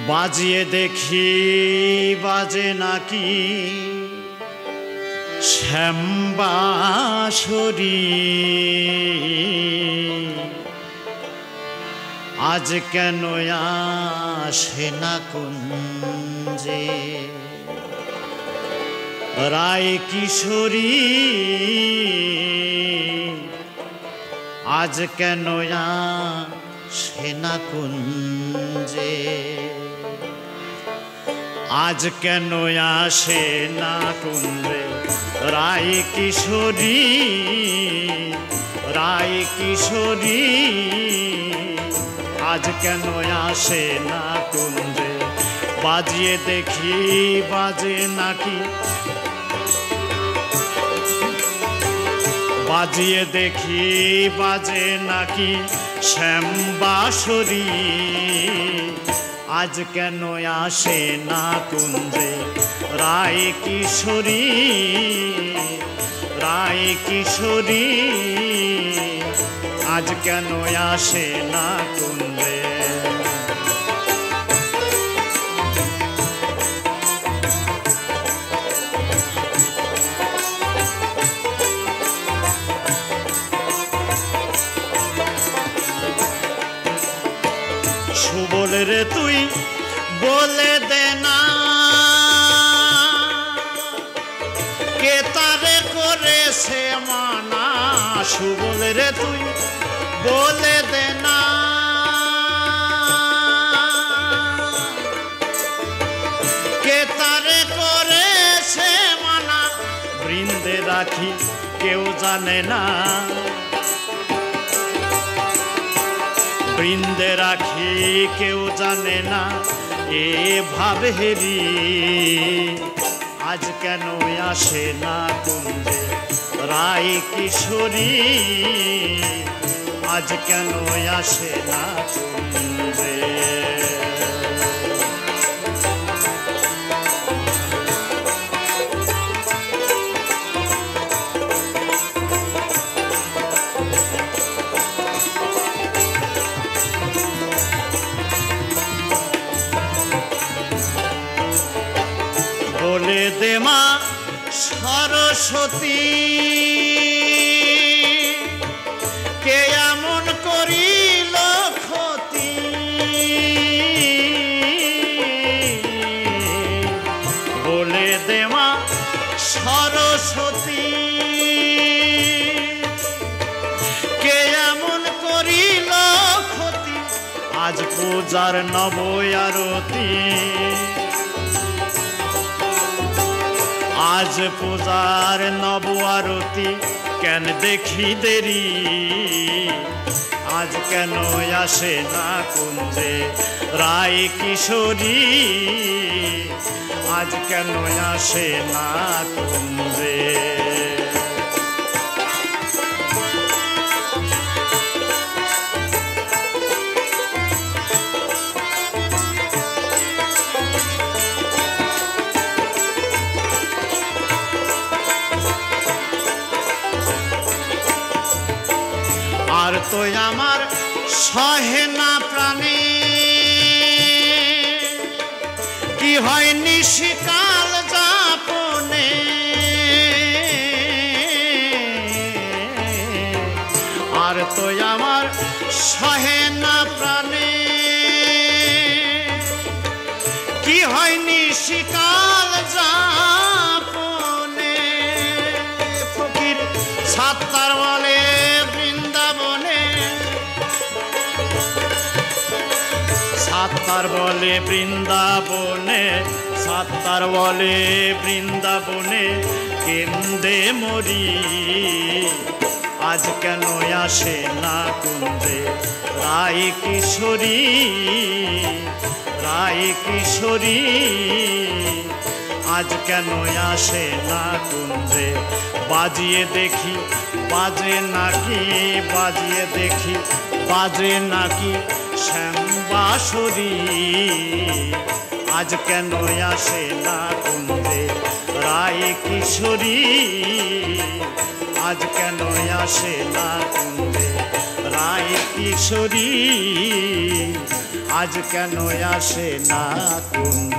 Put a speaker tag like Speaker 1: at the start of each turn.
Speaker 1: বাজিয়ে দেখি বাজে নাকি শ্যামবাঁশরী। আজ কেন আসে না কুঞ্জে রায় কিশোরী, আজ কেন আসে না কুঞ্জে, আজ কেন আসে না কুঞ্জে রায় কিশোরী, রায় কিশোরী, আজ কেন আসে না কুঞ্জে। বাজিয়ে দেখি বাজে নাকি, বাজিয়ে দেখি বাজে নাকি শ্যামবাঁশরী। আজ কেন আসে না কুঞ্জে রায় কিশোরী, রায় কিশোরী, আজ কেন আসে না কুঞ্জে। সুবল রে তুই বলে দে না কে তারে করেছে মানা। সুবল রে তুই বলে দে না কে তারে করেছে মানা। বৃন্দে রাখি কেউ জানে না, বৃন্দে রাখি কেউ জানে না এ ভাবেরি। আজ কেন আসে না কুঞ্জে রায় কিশোরী, আজ কেন আসে না কুঞ্জে। বলে দে মা সরস্বতী কে এমন করিল ক্ষতি। বলে দে মা সরস্বতী কে এমন করিল ক্ষতি। আজ পূজার নব আরতি, আজ পূজার নব আরতি কেন দেখি দেরি। আজ কেন আসে না কুঞ্জে রায় কিশোরী, আজ কেন আসে না কুঞ্জে। আর তো আমার সহে না প্রাণে কি হয় নিশিকাল যাপনে। আর তো আমার সহে না প্রাণে কি হয় নিশিকাল যাপনে। ফকির সাত্তার বলে সাত্তার বলে বৃন্দাবনে, সাত্তার বলে বৃন্দাবনে কেন্দে মরি। আজ কেন আসে না কুঞ্জে রায় কিশোরী, রায় কিশোরী, আজ কেন আসে না কুঞ্জে। বাজিয়ে দেখি বাজে নাকি, বাজিয়ে দেখি বাজে নাকি শ্যামবাঁশরী। আজ কেন আসে না কুঞ্জে রায় কিশোরী, আজ কেন আসে না কুঞ্জে রায় কিশোরী, আজ কেন আসে না কুঞ্জে।